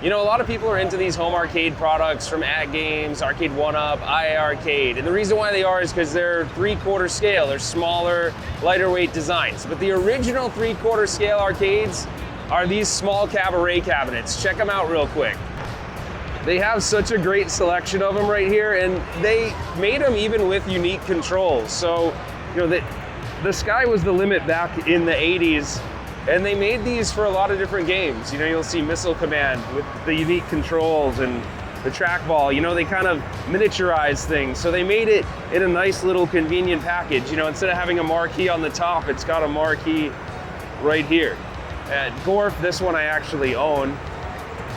You know, a lot of people are into these home arcade products from At Games, Arcade1up, Arcade. And the reason why they are is because they're 3/4 scale. They're smaller, lighter weight designs. But the original 3/4 scale arcades are these small Cabaret cabinets. Check them out real quick. They have such a great selection of them right here, and they made them even with unique controls. So, you know, the sky was the limit back in the 80s, and they made these for a lot of different games. You know, you'll see Missile Command with the unique controls and the trackball. You know, they kind of miniaturized things. So they made it in a nice little convenient package. You know, instead of having a marquee on the top, it's got a marquee right here. At Gorf, this one I actually own.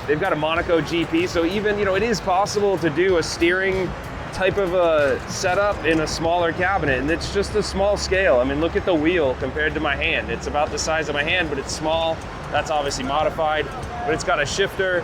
They've got a Monaco GP, so even, you know, it is possible to do a steering type of a setup in a smaller cabinet, and it's just a small scale. I mean, look at the wheel compared to my hand. It's about the size of my hand, but it's small. That's obviously modified, but it's got a shifter.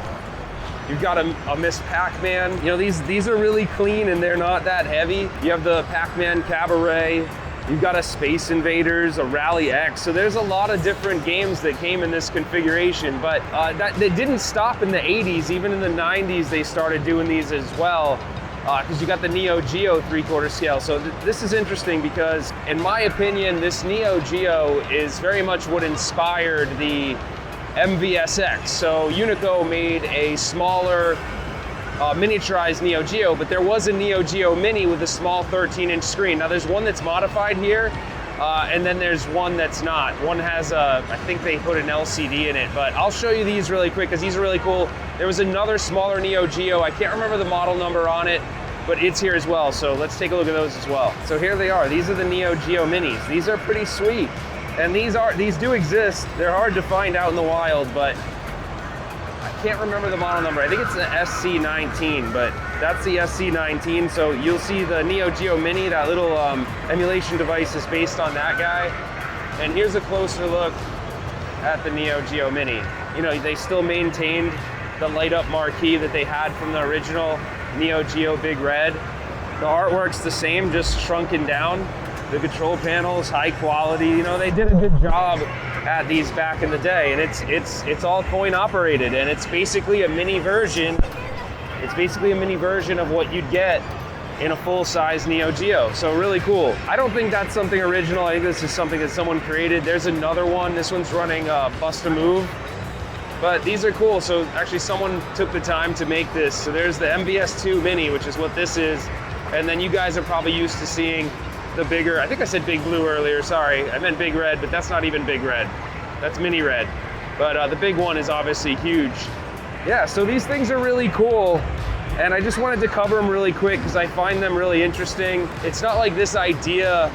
You've got a Miss Pac-Man. You know, these are really clean and they're not that heavy. You have the Pac-Man Cabaret. You've got a Space Invaders, a Rally X. So there's a lot of different games that came in this configuration, but that didn't stop in the 80s. Even in the 90s, they started doing these as well, because you got the Neo Geo 3/4 scale. So this is interesting because, in my opinion, this Neo Geo is very much what inspired the MVSX. So Unico made a smaller, miniaturized Neo Geo, but there was a Neo Geo Mini with a small 13-inch screen. Now there's one that's modified here, and then there's one that's not. One has I think they put an LCD in it, but I'll show you these really quick because these are really cool. There was another smaller Neo Geo. I can't remember the model number on it, but it's here as well. So let's take a look at those as well. So here they are. These are the Neo Geo Minis. These are pretty sweet. And these do exist. They're hard to find out in the wild, but I can't remember the model number. I think it's the SC19, but that's the SC19. So you'll see the Neo Geo Mini, that little emulation device is based on that guy. And here's a closer look at the Neo Geo Mini. You know, they still maintained the light up marquee that they had from the original Neo Geo Big Red. The artwork's the same, just shrunken down. The control panels, high quality. You know, they did a good job at these back in the day, and it's all coin operated, and it's basically a mini version. It's basically a mini version of what you'd get in a full-size Neo Geo. So really cool. I don't think that's something original. I think this is something that someone created. There's another one. This one's running Bust a Move. But these are cool. So actually someone took the time to make this. So there's the MVS2 Mini, which is what this is. And then you guys are probably used to seeing the bigger, I think I said Big Blue earlier, sorry. I meant Big Red, but that's not even Big Red. That's Mini Red. But the big one is obviously huge. Yeah, so these things are really cool. And I just wanted to cover them really quick because I find them really interesting. It's not like this idea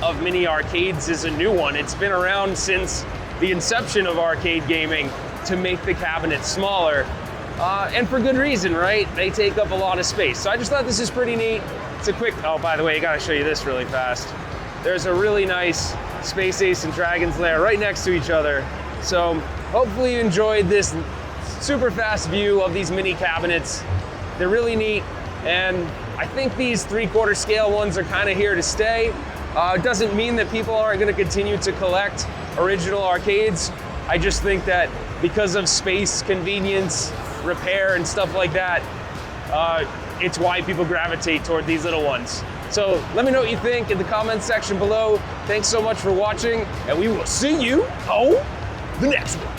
of mini arcades is a new one. It's been around since the inception of arcade gaming to make the cabinets smaller. And for good reason, right? They take up a lot of space. So I just thought this is pretty neat. It's a quick, oh, by the way, I gotta show you this really fast. There's a really nice Space Ace and Dragon's Lair right next to each other. So hopefully you enjoyed this super fast view of these mini cabinets. They're really neat, and I think these 3/4 scale ones are kind of here to stay. It doesn't mean that people aren't gonna continue to collect original arcades. I just think that because of space, convenience, repair, and stuff like that, it's why people gravitate toward these little ones. So let me know what you think in the comments section below. Thanks so much for watching, and we will see you on the next one.